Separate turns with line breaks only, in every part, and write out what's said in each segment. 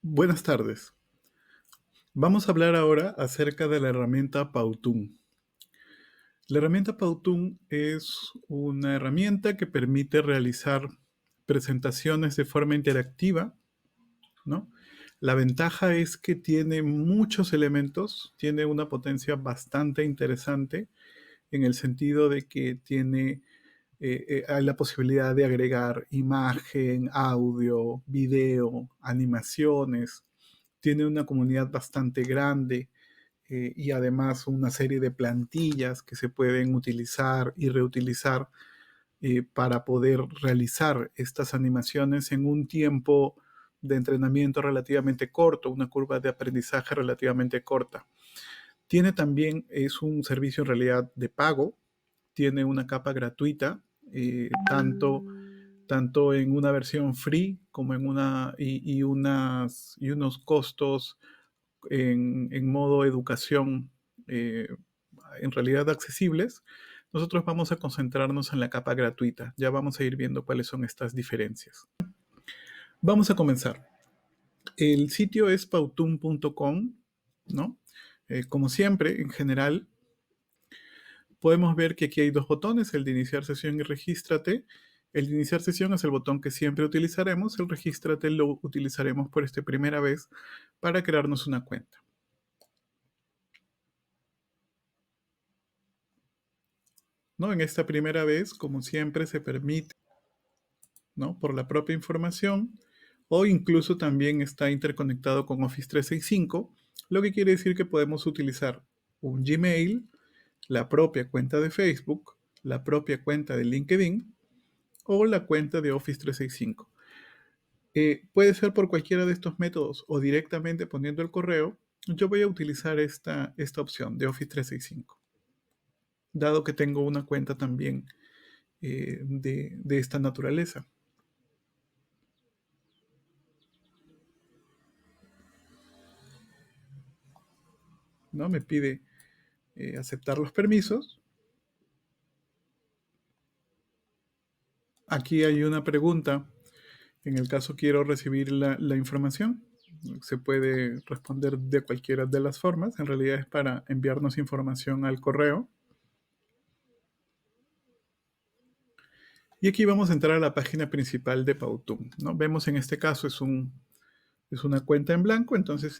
Buenas tardes. Vamos a hablar ahora acerca de la herramienta Powtoon. La herramienta Powtoon es una herramienta que permite realizar presentaciones de forma interactiva, ¿no? La ventaja es que tiene muchos elementos, tiene una potencia bastante interesante en el sentido de que tiene hay la posibilidad de agregar imagen, audio, video, animaciones. Tiene una comunidad bastante grande y además una serie de plantillas que se pueden utilizar y reutilizar para poder realizar estas animaciones en un tiempo de entrenamiento relativamente corto, una curva de aprendizaje relativamente corta. Tiene también, es un servicio en realidad de pago, tiene una capa gratuita, tanto en una versión free como en unos costos en modo educación eh, en realidad accesibles. Nosotros vamos a concentrarnos en la capa gratuita. Ya vamos a ir viendo cuáles son estas diferencias. Vamos a comenzar. El sitio es powtoon.com, ¿no? Como siempre, en general, podemos ver que aquí hay dos botones, el de iniciar sesión y regístrate. El de iniciar sesión es el botón que siempre utilizaremos, el regístrate lo utilizaremos por esta primera vez para crearnos una cuenta. ¿No? En esta primera vez, como siempre, se permite, ¿no? Por la propia información, o incluso también está interconectado con Office 365, lo que quiere decir que podemos utilizar un Gmail, la propia cuenta de Facebook, la propia cuenta de LinkedIn o la cuenta de Office 365. Puede ser por cualquiera de estos métodos o directamente poniendo el correo. Yo voy a utilizar esta opción de Office 365, dado que tengo una cuenta también de esta naturaleza. ¿No? Me pide aceptar los permisos. Aquí hay una pregunta. En el caso quiero recibir la información. Se puede responder de cualquiera de las formas. En realidad es para enviarnos información al correo. Y aquí vamos a entrar a la página principal de Powtoon, ¿no? Vemos en este caso es una cuenta en blanco, entonces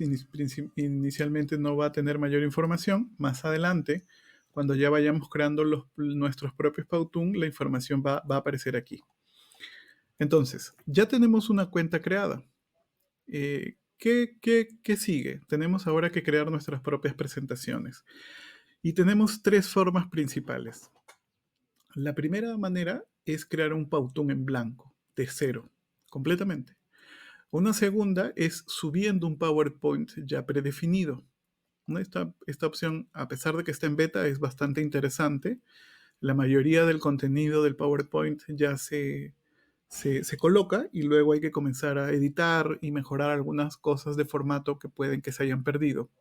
inicialmente no va a tener mayor información. Más adelante, cuando ya vayamos creando nuestros propios Powtoon, la información va a aparecer aquí. Entonces, ya tenemos una cuenta creada. ¿Qué sigue? Tenemos ahora que crear nuestras propias presentaciones. Y tenemos tres formas principales. La primera manera es crear un Powtoon en blanco, de cero, completamente. Una segunda es subiendo un PowerPoint ya predefinido. Esta opción, a pesar de que está en beta, es bastante interesante. La mayoría del contenido del PowerPoint ya se coloca y luego hay que comenzar a editar y mejorar algunas cosas de formato que pueden que se hayan perdido.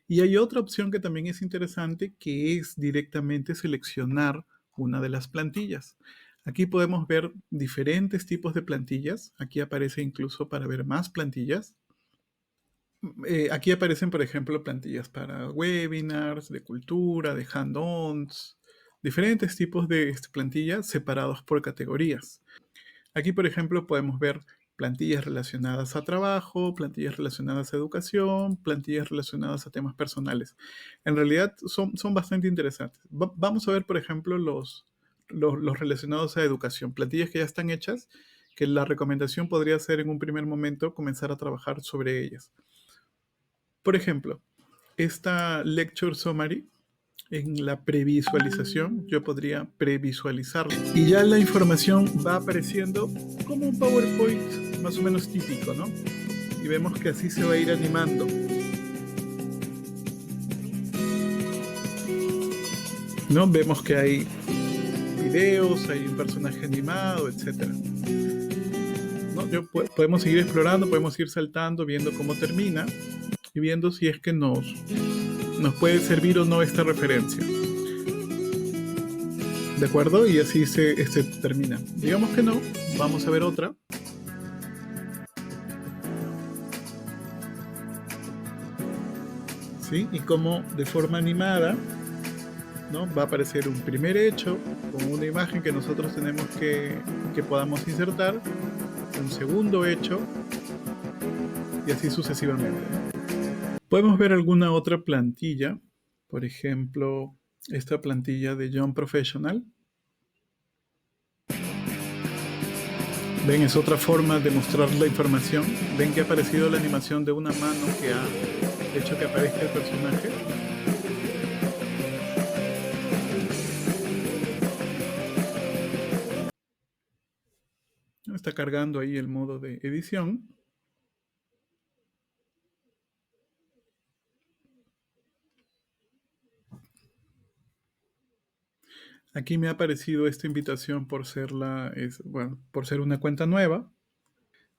Y hay otra opción que también es interesante, que es directamente seleccionar una de las plantillas. Aquí podemos ver diferentes tipos de plantillas. Aquí aparece incluso para ver más plantillas. Aquí aparecen, por ejemplo, plantillas para webinars, de cultura, de hand-ons, diferentes tipos de plantillas separados por categorías. Aquí, por ejemplo, podemos ver plantillas relacionadas a trabajo, plantillas relacionadas a educación, plantillas relacionadas a temas personales. En realidad son bastante interesantes. Vamos a ver, por ejemplo, los relacionados a educación, plantillas que ya están hechas, que la recomendación podría ser en un primer momento comenzar a trabajar sobre ellas. Por ejemplo, esta Lecture Summary, en la previsualización, yo podría previsualizarlo. Y ya la información va apareciendo como un PowerPoint más o menos típico, ¿no? Y vemos que así se va a ir animando. ¿No? Vemos que hay videos, hay un personaje animado, etc. ¿No? Podemos seguir explorando, podemos ir saltando, viendo cómo termina y viendo si es que nos puede servir o no esta referencia. ¿De acuerdo? Y así se termina. Digamos que no, vamos a ver otra. ¿sí? Y como de forma animada, ¿no? Va a aparecer un primer hecho con una imagen que nosotros tenemos que podamos insertar, un segundo hecho y así sucesivamente, ¿no? Podemos ver alguna otra plantilla, por ejemplo, esta plantilla de John Professional. Ven, es otra forma de mostrar la información. Ven que ha aparecido la animación de una mano que ha hecho que aparezca el personaje. Está cargando ahí el modo de edición. Aquí me ha aparecido esta invitación por ser bueno, por ser una cuenta nueva.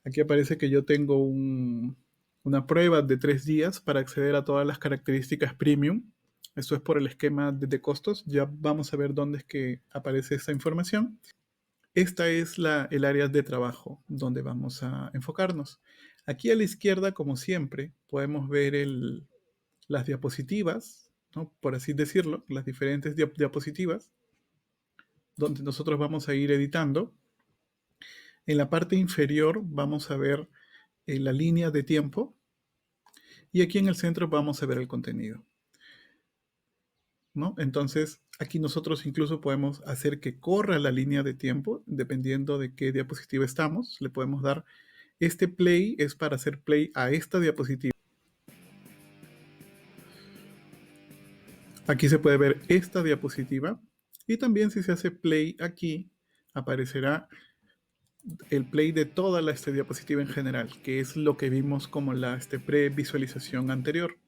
Aquí aparece que yo tengo una prueba de 3 días para acceder a todas las características premium. Esto es por el esquema de costos. Ya vamos a ver dónde es que aparece esta información. Esta es el área de trabajo donde vamos a enfocarnos. Aquí a la izquierda, como siempre, podemos ver las diapositivas, ¿no? Por así decirlo, las diferentes diapositivas, donde nosotros vamos a ir editando. En la parte inferior vamos a ver la línea de tiempo y aquí en el centro vamos a ver el contenido, ¿no? Entonces, aquí nosotros incluso podemos hacer que corra la línea de tiempo, dependiendo de qué diapositiva estamos. Le podemos dar, este play es para hacer play a esta diapositiva. Aquí se puede ver esta diapositiva y también si se hace play aquí, aparecerá el play de toda esta diapositiva en general, que es lo que vimos como la previsualización anterior.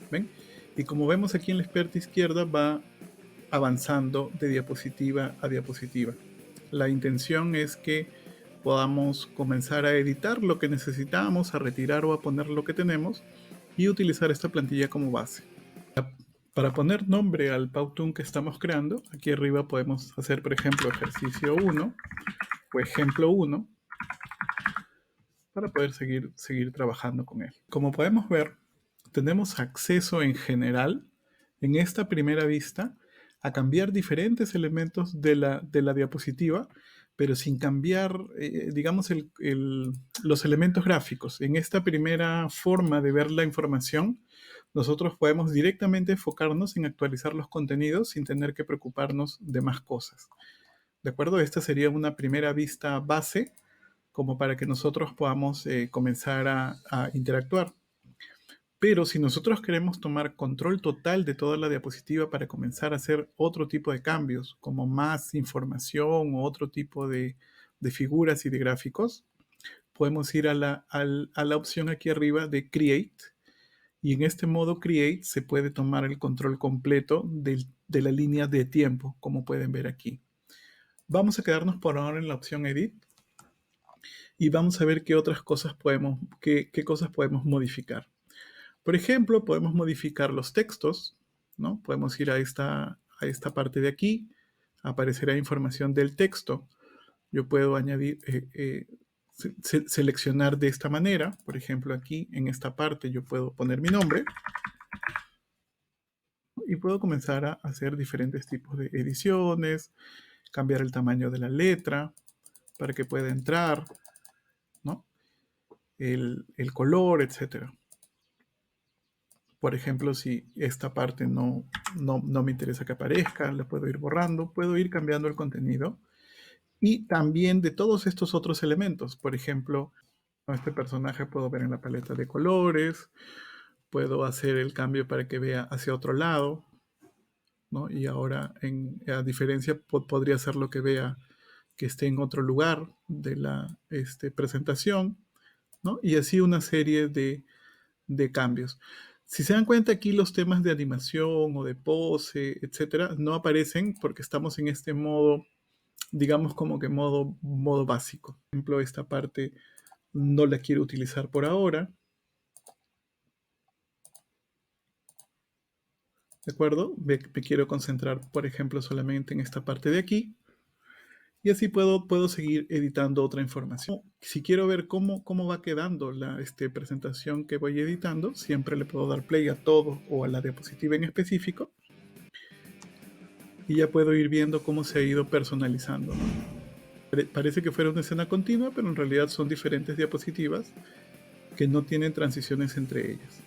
¿Ven? Y como vemos aquí en la parte izquierda va avanzando de diapositiva a diapositiva. La intención es que podamos comenzar a editar lo que necesitamos, a retirar o a poner lo que tenemos y utilizar esta plantilla como base. Para poner nombre al Powtoon que estamos creando, aquí arriba podemos hacer, por ejemplo, ejercicio 1 o ejemplo 1 para poder seguir trabajando con él. Como podemos ver, tenemos acceso en general, en esta primera vista, a cambiar diferentes elementos de la diapositiva, pero sin cambiar, digamos, los elementos gráficos. En esta primera forma de ver la información, nosotros podemos directamente enfocarnos en actualizar los contenidos sin tener que preocuparnos de más cosas. ¿De acuerdo? Esta sería una primera vista base como para que nosotros podamos comenzar a interactuar. Pero si nosotros queremos tomar control total de toda la diapositiva para comenzar a hacer otro tipo de cambios, como más información o otro tipo de figuras y de gráficos, podemos ir a la opción aquí arriba de Create. Y en este modo Create se puede tomar el control completo de la línea de tiempo, como pueden ver aquí. Vamos a quedarnos por ahora en la opción Edit y vamos a ver qué otras cosas qué cosas podemos modificar. Por ejemplo, podemos modificar los textos, ¿no? Podemos ir a esta parte de aquí, aparecerá información del texto. Yo puedo añadir, seleccionar de esta manera. Por ejemplo, aquí en esta parte yo puedo poner mi nombre y puedo comenzar a hacer diferentes tipos de ediciones, cambiar el tamaño de la letra para que pueda entrar, ¿no? El color, etcétera. Por ejemplo, si esta parte no me interesa que aparezca, la puedo ir borrando, puedo ir cambiando el contenido. Y también de todos estos otros elementos. Por ejemplo, a este personaje puedo ver en la paleta de colores, puedo hacer el cambio para que vea hacia otro lado, ¿no? Y ahora, a diferencia, podría ser lo que vea que esté en otro lugar de la presentación, ¿no? Y así una serie de cambios. Si se dan cuenta aquí los temas de animación o de pose, etcétera, no aparecen porque estamos en este modo, digamos como que modo básico. Por ejemplo, esta parte no la quiero utilizar por ahora. ¿De acuerdo? Me quiero concentrar, por ejemplo, solamente en esta parte de aquí. Y así puedo seguir editando otra información. Si quiero ver cómo va quedando la presentación que voy editando, siempre le puedo dar play a todo o a la diapositiva en específico. Y ya puedo ir viendo cómo se ha ido personalizando, ¿no? Parece que fuera una escena continua, pero en realidad son diferentes diapositivas que no tienen transiciones entre ellas.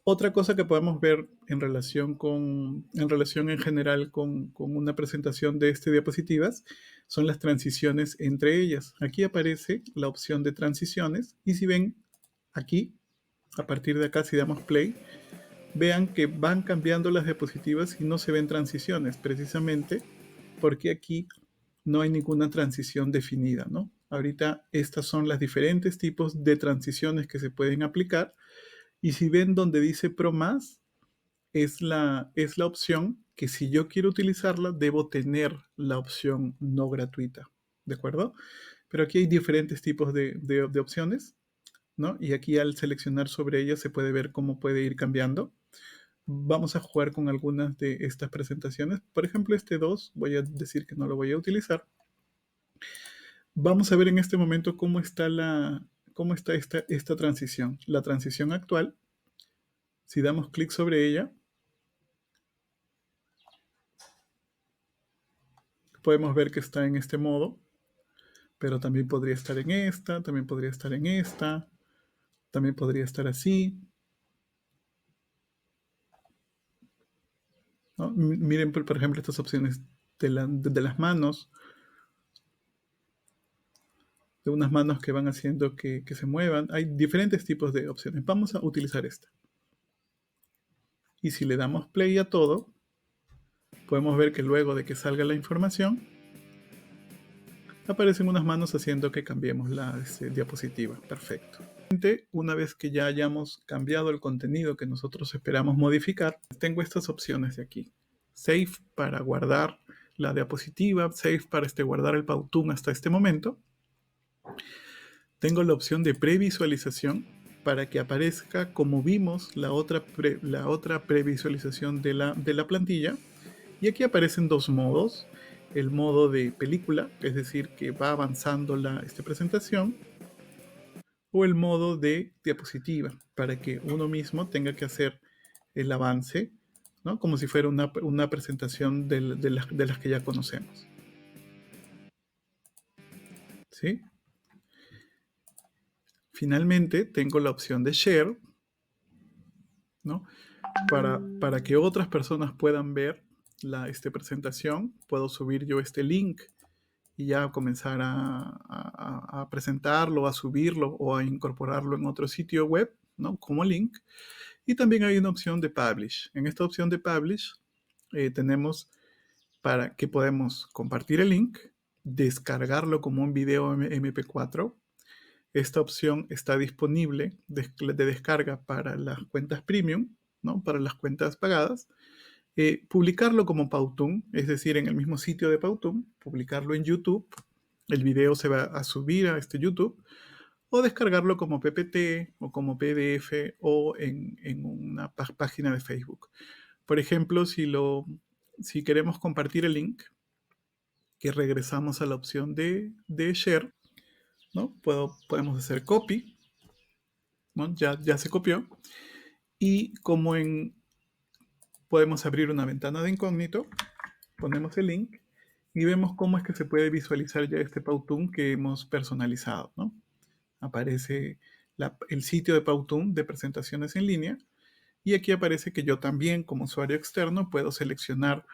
Otra cosa que podemos ver en relación en general con una presentación de diapositivas son las transiciones entre ellas. Aquí aparece la opción de transiciones y si ven aquí, a partir de acá, si damos play, vean que van cambiando las diapositivas y no se ven transiciones, precisamente porque aquí no hay ninguna transición definida, ¿no? Ahorita estas son las diferentes tipos de transiciones que se pueden aplicar y si ven donde dice Pro Más, es la opción que si yo quiero utilizarla, debo tener la opción no gratuita, ¿de acuerdo? Pero aquí hay diferentes tipos de opciones, ¿no? Y aquí al seleccionar sobre ellas se puede ver cómo puede ir cambiando. Vamos a jugar con algunas de estas presentaciones. Por ejemplo, este 2, voy a decir que no lo voy a utilizar. Vamos a ver en este momento cómo está esta transición. La transición actual, si damos clic sobre ella, podemos ver que está en este modo, pero también podría estar en esta, también podría estar en esta, también podría estar así, ¿no? Miren, por ejemplo, estas opciones de las manos, de unas manos que van haciendo que se muevan. Hay diferentes tipos de opciones. Vamos a utilizar esta. Y si le damos play a todo, podemos ver que luego de que salga la información, aparecen unas manos haciendo que cambiemos la diapositiva. Perfecto. Una vez que ya hayamos cambiado el contenido que nosotros esperamos modificar, tengo estas opciones de aquí. Save para guardar la diapositiva, Save para guardar el Powtoon hasta este momento. Tengo la opción de previsualización para que aparezca como vimos la otra previsualización de la plantilla. Y aquí aparecen dos modos. El modo de película, es decir, que va avanzando esta presentación, o el modo de diapositiva, para que uno mismo tenga que hacer el avance, ¿no? Como si fuera una presentación de las que ya conocemos. ¿Sí? Finalmente, tengo la opción de Share, ¿no? Para que otras personas puedan ver esta presentación. Puedo subir yo este link y ya comenzar a presentarlo, a subirlo o a incorporarlo en otro sitio web, ¿no? Como link. Y también hay una opción de Publish. En esta opción de Publish tenemos para que podemos compartir el link, descargarlo como un video MP4. Esta opción está disponible de descarga para las cuentas premium, ¿no? Para las cuentas pagadas. Publicarlo como Powtoon, es decir, en el mismo sitio de Powtoon, publicarlo en YouTube. El video se va a subir a YouTube o descargarlo como PPT o como PDF o en una página de Facebook. Por ejemplo, si queremos compartir el link, que regresamos a la opción de Share, ¿no? Podemos hacer copy, ¿no? Ya se copió. Y podemos abrir una ventana de incógnito, ponemos el link y vemos cómo es que se puede visualizar ya este Powtoon que hemos personalizado, ¿no? Aparece el sitio de Powtoon de presentaciones en línea y aquí aparece que yo también como usuario externo puedo seleccionar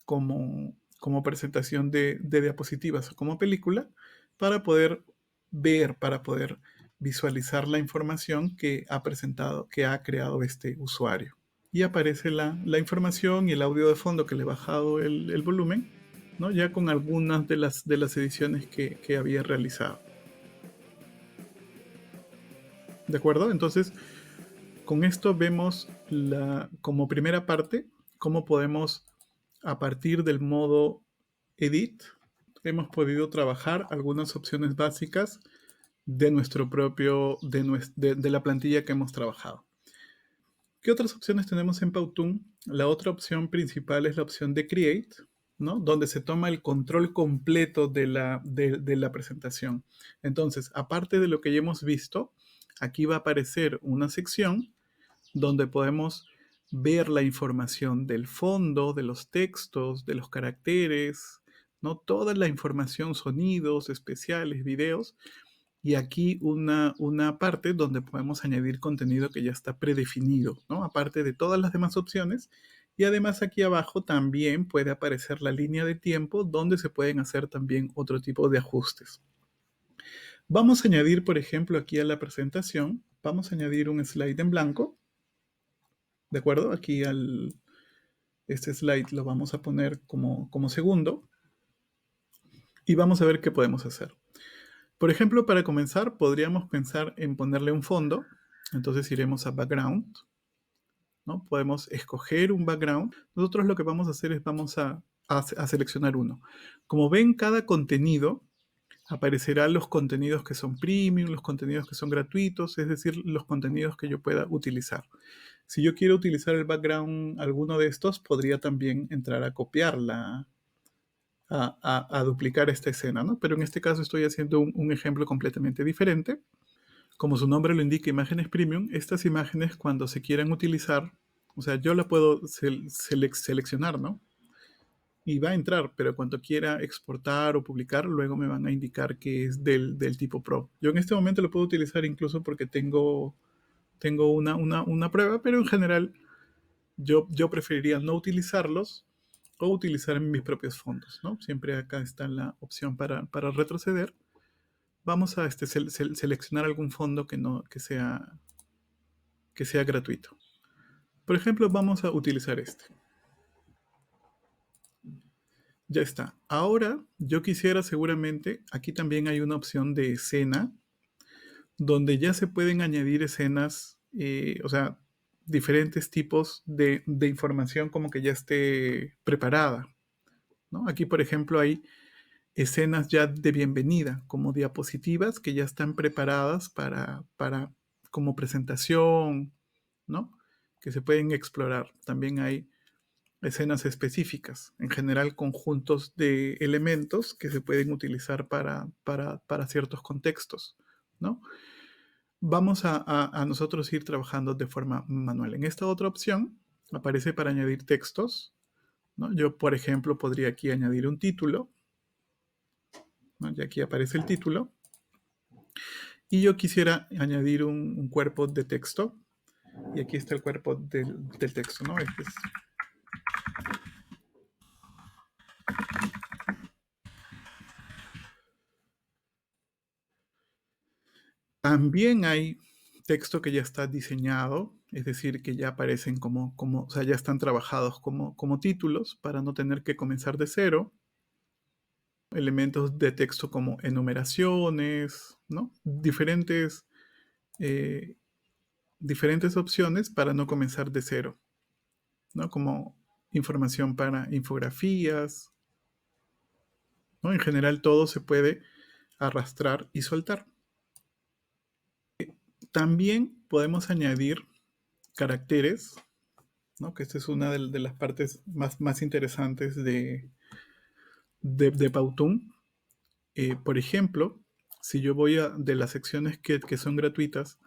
como presentación de diapositivas o como película para poder ver, para poder visualizar la información que ha creado este usuario. Y aparece la información y el audio de fondo que le he bajado el volumen, ¿no? Ya con algunas de las ediciones que había realizado. ¿De acuerdo? Entonces, con esto vemos como primera parte cómo podemos, a partir del modo Edit, hemos podido trabajar algunas opciones básicas de la plantilla que hemos trabajado. ¿Qué otras opciones tenemos en Powtoon? La otra opción principal es la opción de Create, ¿no? Donde se toma el control completo de la presentación. Entonces, aparte de lo que ya hemos visto, aquí va a aparecer una sección donde podemos ver la información del fondo, de los textos, de los caracteres, ¿no? Toda la información, sonidos especiales, videos, y aquí una parte donde podemos añadir contenido que ya está predefinido, ¿no? Aparte de todas las demás opciones. Y además aquí abajo también puede aparecer la línea de tiempo donde se pueden hacer también otro tipo de ajustes. Vamos a añadir, por ejemplo, aquí a la presentación, vamos a añadir un slide en blanco, ¿de acuerdo? Aquí este slide lo vamos a poner como segundo y vamos a ver qué podemos hacer. Por ejemplo, para comenzar, podríamos pensar en ponerle un fondo. Entonces iremos a Background, ¿no? Podemos escoger un background. Nosotros lo que vamos a hacer es vamos a seleccionar uno. Como ven, cada contenido aparecerá los contenidos que son premium, los contenidos que son gratuitos, es decir, los contenidos que yo pueda utilizar. Si yo quiero utilizar el background, alguno de estos, podría también entrar a copiarla, a duplicar esta escena, ¿no? Pero en este caso estoy haciendo un ejemplo completamente diferente. Como su nombre lo indica, imágenes premium, estas imágenes cuando se quieran utilizar, o sea, yo la puedo seleccionar, ¿no? Y va a entrar, pero cuando quiera exportar o publicar, luego me van a indicar que es del tipo Pro. Yo en este momento lo puedo utilizar incluso porque tengo una prueba, pero en general yo preferiría no utilizarlos o utilizar mis propios fondos, ¿no? Siempre acá está la opción para retroceder. Vamos a seleccionar algún fondo que sea gratuito. Por ejemplo, vamos a utilizar este. Ya está. Ahora yo quisiera seguramente, aquí también hay una opción de escena, donde ya se pueden añadir escenas, o sea, diferentes tipos de información como que ya esté preparada, ¿no? Aquí, por ejemplo, hay escenas ya de bienvenida, como diapositivas que ya están preparadas para como presentación, ¿no? Que se pueden explorar. También hay escenas específicas, en general conjuntos de elementos que se pueden utilizar para ciertos contextos, ¿no? Vamos a nosotros ir trabajando de forma manual. En esta otra opción aparece para añadir textos, ¿no? Yo, por ejemplo, podría aquí añadir un título, ¿no? Y aquí aparece el título. Y yo quisiera añadir un cuerpo de texto. Y aquí está el cuerpo del texto, ¿no? Este es. También hay texto que ya está diseñado, es decir, que ya aparecen o sea, ya están trabajados como títulos para no tener que comenzar de cero. Elementos de texto como enumeraciones, ¿no? Eh, diferentes opciones para no comenzar de cero, ¿no? Como información para infografías, ¿no? En general todo se puede arrastrar y soltar. También podemos añadir caracteres, ¿no? Que esta es una de las partes más interesantes de Powtoon. Por ejemplo, si yo voy de las secciones que son gratuitas,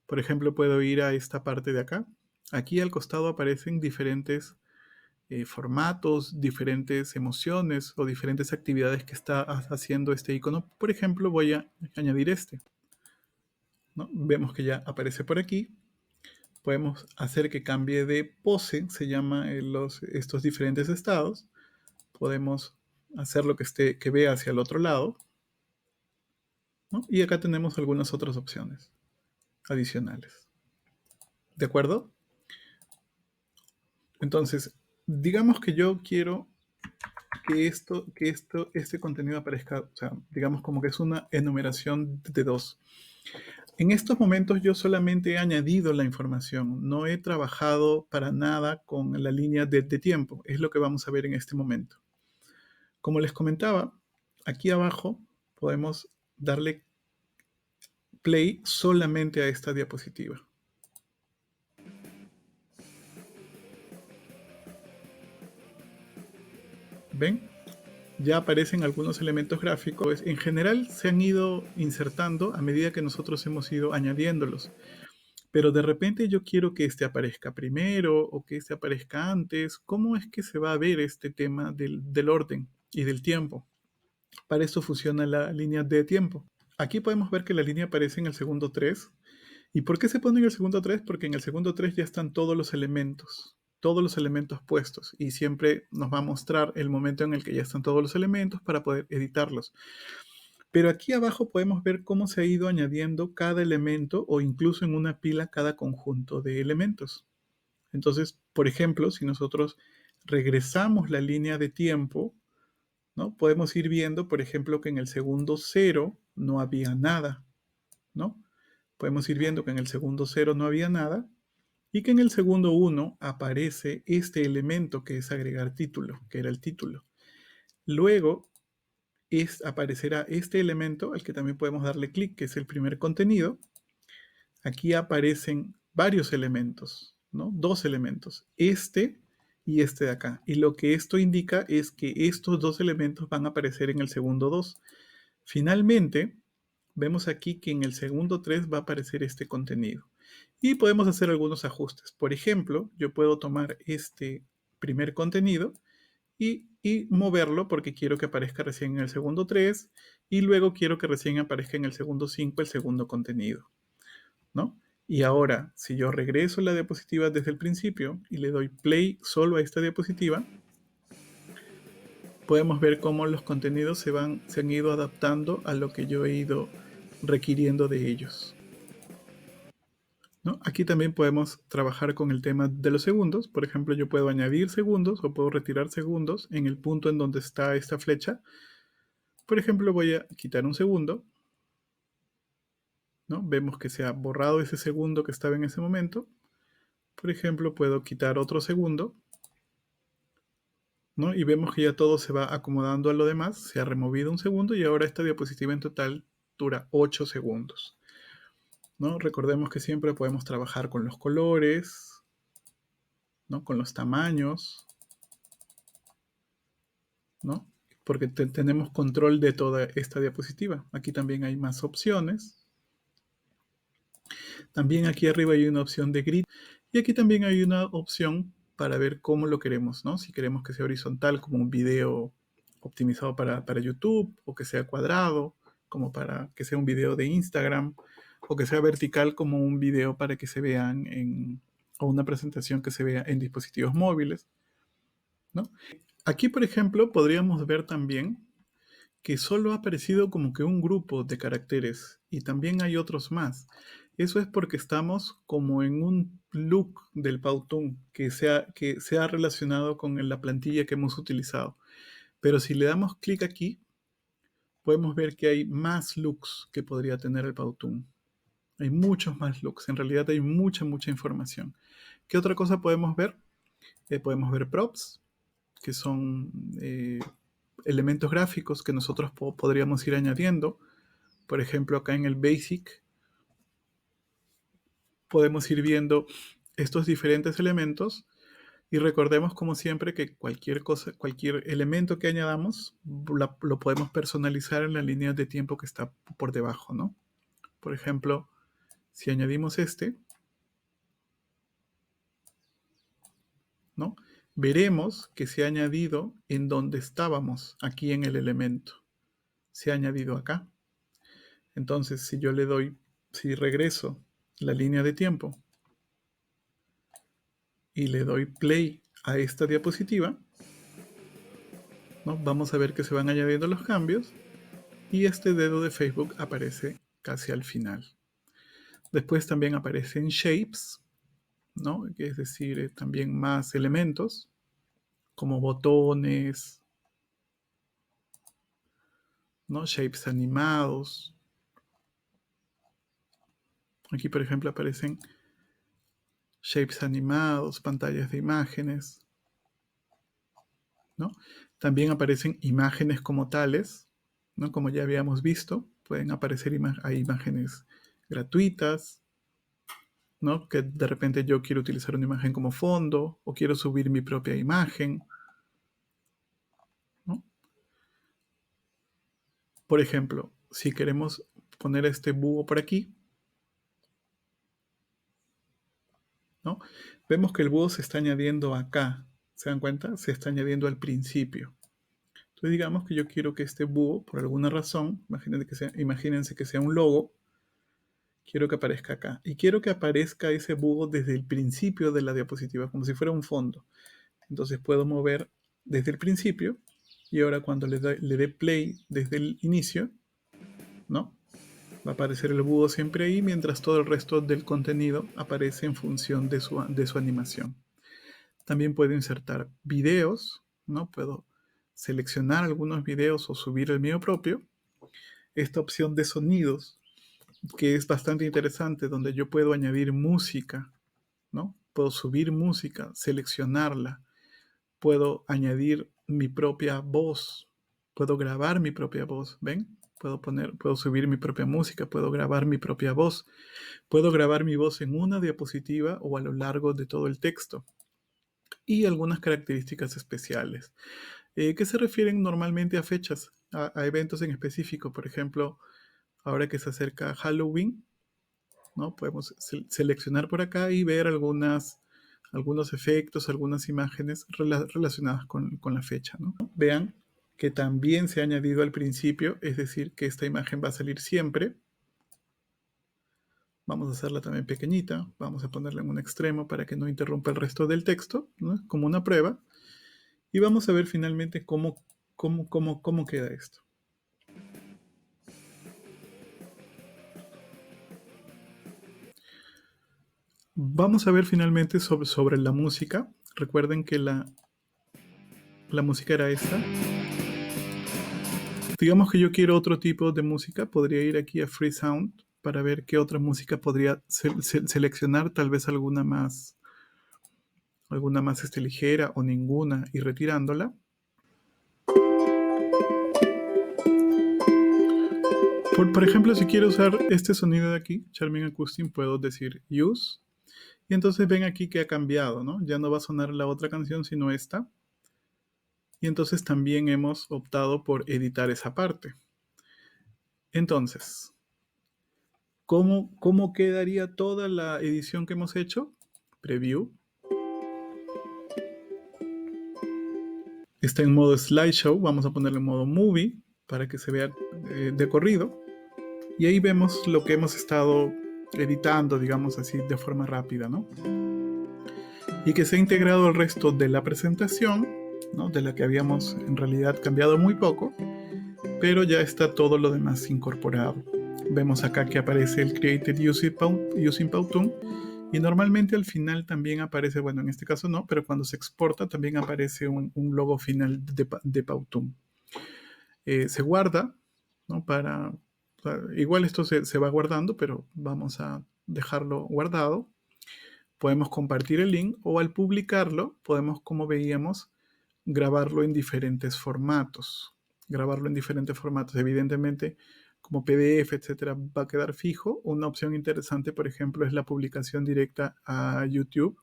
por ejemplo, puedo ir a esta parte de acá. Aquí al costado aparecen diferentes formatos, diferentes emociones o diferentes actividades que está haciendo este icono. Por ejemplo, voy a añadir este, ¿no? Vemos que ya aparece por aquí. Podemos hacer que cambie de pose, se llama estos diferentes estados. Podemos hacerlo que vea hacia el otro lado, ¿no? Y acá tenemos algunas otras opciones adicionales. ¿De acuerdo? Entonces, digamos que yo quiero este contenido aparezca, o sea, digamos como que es una enumeración de dos. En estos momentos yo solamente he añadido la información, no he trabajado para nada con la línea de tiempo, es lo que vamos a ver en este momento. Como les comentaba, aquí abajo podemos darle play solamente a esta diapositiva. ¿Ven? Ya aparecen algunos elementos gráficos. Pues en general se han ido insertando a medida que nosotros hemos ido añadiéndolos. Pero de repente yo quiero que este aparezca primero o que este aparezca antes. ¿Cómo es que se va a ver este tema del orden y del tiempo? Para esto funciona la línea de tiempo. Aquí podemos ver que la línea aparece en el segundo 3. ¿Y por qué se pone en el segundo 3? Porque en el segundo 3 ya están todos los elementos puestos, y siempre nos va a mostrar el momento en el que ya están todos los elementos para poder editarlos. Pero aquí abajo podemos ver cómo se ha ido añadiendo cada elemento o incluso en una pila cada conjunto de elementos. Entonces, por ejemplo, si nosotros regresamos la línea de tiempo, ¿no? Podemos ir viendo, por ejemplo, que en el segundo 0 no había nada, ¿no? Podemos ir viendo que en el segundo 0 no había nada y que en el segundo 1 aparece este elemento que es agregar título, que era el título. Luego aparecerá este elemento al que también podemos darle clic, que es el primer contenido. Aquí aparecen varios elementos, ¿no? Dos elementos, este y este de acá. Y lo que esto indica es que estos dos elementos van a aparecer en el segundo 2. Finalmente, vemos aquí que en el segundo 3 va a aparecer este contenido. Y podemos hacer algunos ajustes. Por ejemplo, yo puedo tomar este primer contenido y moverlo porque quiero que aparezca recién en el segundo 3 y luego quiero que recién aparezca en el segundo 5 el segundo contenido, ¿no? Y ahora, si yo regreso la diapositiva desde el principio y le doy play solo a esta diapositiva, podemos ver cómo los contenidos se han ido adaptando a lo que yo he ido requiriendo de ellos, ¿no? Aquí también podemos trabajar con el tema de los segundos. Por ejemplo, yo puedo añadir segundos o puedo retirar segundos en el punto en donde está esta flecha. Por ejemplo, voy a quitar un segundo, ¿no? Vemos que se ha borrado ese segundo que estaba en ese momento. Por ejemplo, puedo quitar otro segundo, ¿no? Y vemos que ya todo se va acomodando a lo demás. Se ha removido un segundo y ahora esta diapositiva en total dura 8 segundos, ¿no? Recordemos que siempre podemos trabajar con los colores, ¿no? Con los tamaños, ¿no? Porque tenemos control de toda esta diapositiva. Aquí también hay más opciones. También aquí arriba hay una opción de grid y aquí también hay una opción para ver cómo lo queremos, ¿no? Si queremos que sea horizontal como un video optimizado para YouTube, o que sea cuadrado como para que sea un video de Instagram, o que sea vertical como un video para que se vean o una presentación que se vea en dispositivos móviles, ¿no? Aquí, por ejemplo, podríamos ver también que solo ha aparecido como que un grupo de caracteres y también hay otros más. Eso es porque estamos como en un look del Powtoon que se ha relacionado con la plantilla que hemos utilizado. Pero si le damos clic aquí, podemos ver que hay más looks que podría tener el Powtoon. Hay muchos más looks. En realidad hay mucha información. ¿Qué otra cosa podemos ver? Podemos ver props, que son elementos gráficos que nosotros podríamos ir añadiendo. Por ejemplo, acá en el Basic podemos ir viendo estos diferentes elementos y recordemos como siempre que cualquier cosa, cualquier elemento que añadamos lo podemos personalizar en la línea de tiempo que está por debajo, ¿no? Por ejemplo, si añadimos este, ¿no? Veremos que se ha añadido en donde estábamos, aquí en el elemento. Se ha añadido acá. Entonces, si yo le doy, si regreso la línea de tiempo y le doy play a esta diapositiva, ¿no? Vamos a ver que se van añadiendo los cambios y este dedo de Facebook aparece casi al final. Después también aparecen shapes, ¿no? Es decir, también más elementos como botones, ¿no? Shapes animados. Aquí, por ejemplo, aparecen shapes animados, pantallas de imágenes, ¿no? También aparecen imágenes como tales, ¿no? Como ya habíamos visto, pueden aparecer hay imágenes gratuitas, ¿no? Que de repente yo quiero utilizar una imagen como fondo o quiero subir mi propia imagen, Por ejemplo, si queremos poner este búho por aquí, ¿no? Vemos que el búho se está añadiendo acá. ¿Se dan cuenta? Se está añadiendo al principio. Entonces digamos que yo quiero que este búho, por alguna razón, imagínense que sea un logo, quiero que aparezca acá. Y quiero que aparezca ese búho desde el principio de la diapositiva, como si fuera un fondo. Entonces puedo mover desde el principio y ahora cuando le dé play desde el inicio, ¿no? Va a aparecer el búho siempre ahí, mientras todo el resto del contenido aparece en función de su animación. También puedo insertar videos, ¿no? Puedo seleccionar algunos videos o subir el mío propio. Esta opción de sonidos, que es bastante interesante, donde yo puedo añadir música, ¿no? Puedo subir música, seleccionarla, puedo añadir mi propia voz, puedo grabar mi propia voz, ¿ven? Puedo subir mi propia música, puedo grabar mi propia voz, puedo grabar mi voz en una diapositiva o a lo largo de todo el texto. Y algunas características especiales, que se refieren normalmente a fechas, a eventos en específico. Por ejemplo, ahora que se acerca Halloween, ¿no? Podemos seleccionar por acá y ver algunos efectos, algunas imágenes relacionadas con la fecha, ¿no? Vean que también se ha añadido al principio, es decir, que esta imagen va a salir siempre. Vamos a hacerla también pequeñita, vamos a ponerla en un extremo para que no interrumpa el resto del texto, ¿no? Como una prueba. Y vamos a ver finalmente cómo queda esto. Vamos a ver finalmente sobre la música. Recuerden que la música era esta. Digamos que yo quiero otro tipo de música, podría ir aquí a Free Sound para ver qué otra música podría seleccionar, tal vez alguna más ligera o ninguna, y retirándola. Por ejemplo, si quiero usar este sonido de aquí, Charming Acoustic, puedo decir Use. Y entonces ven aquí que ha cambiado, ¿no? Ya no va a sonar la otra canción, sino esta. Y entonces también hemos optado por editar esa parte. Entonces, ¿cómo quedaría toda la edición que hemos hecho? Preview. Está en modo slideshow. Vamos a ponerlo en modo movie para que se vea de corrido. Y ahí vemos lo que hemos estado editando, digamos así, de forma rápida, ¿no? Y que se ha integrado al resto de la presentación, ¿no? De la que habíamos en realidad cambiado muy poco, pero ya está todo lo demás incorporado. Vemos acá que aparece el Created Using Powtoon, y normalmente al final también aparece, bueno, en este caso no, pero cuando se exporta también aparece un logo final de Powtoon. Se guarda, ¿no? Igual esto se va guardando, pero vamos a dejarlo guardado. Podemos compartir el link o al publicarlo podemos, como veíamos, grabarlo en diferentes formatos. Evidentemente, como PDF, etcétera, va a quedar fijo. Una opción interesante, por ejemplo, es la publicación directa a YouTube.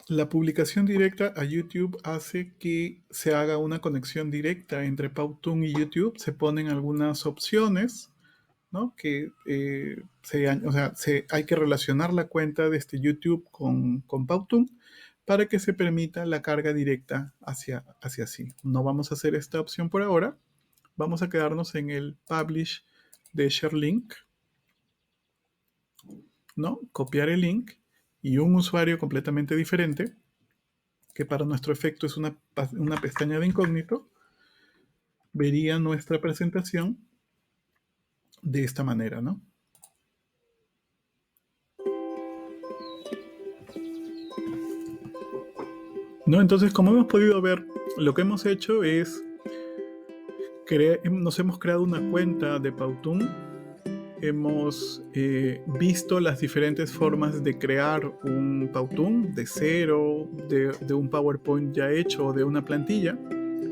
La publicación directa a YouTube hace que se haga una conexión directa entre Powtoon y YouTube. Se ponen algunas opciones, ¿no? Que hay que relacionar la cuenta de YouTube con Powtoon para que se permita la carga directa hacia sí. No vamos a hacer esta opción por ahora. Vamos a quedarnos en el Publish de Share Link, ¿no? Copiar el link y un usuario completamente diferente, que para nuestro efecto es una pestaña de incógnito, vería nuestra presentación de esta manera, ¿no? ¿No? Entonces, como hemos podido ver, lo que hemos hecho es nos hemos creado una cuenta de Powtoon, hemos visto las diferentes formas de crear un Powtoon de cero, de un PowerPoint ya hecho o de una plantilla.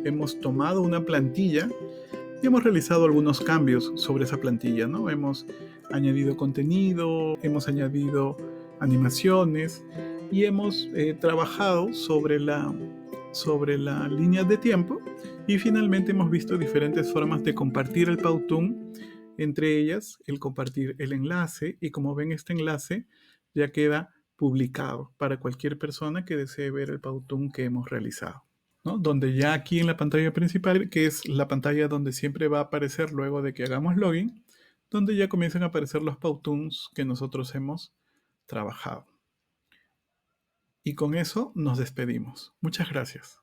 Hemos tomado una plantilla y hemos realizado algunos cambios sobre esa plantilla, ¿no? Hemos añadido contenido, hemos añadido animaciones y hemos trabajado sobre sobre la línea de tiempo y finalmente hemos visto diferentes formas de compartir el Powtoon, entre ellas el compartir el enlace, y como ven, este enlace ya queda publicado para cualquier persona que desee ver el Powtoon que hemos realizado, ¿no? Donde ya aquí en la pantalla principal, que es la pantalla donde siempre va a aparecer luego de que hagamos login, donde ya comienzan a aparecer los Powtoons que nosotros hemos trabajado. Y con eso nos despedimos. Muchas gracias.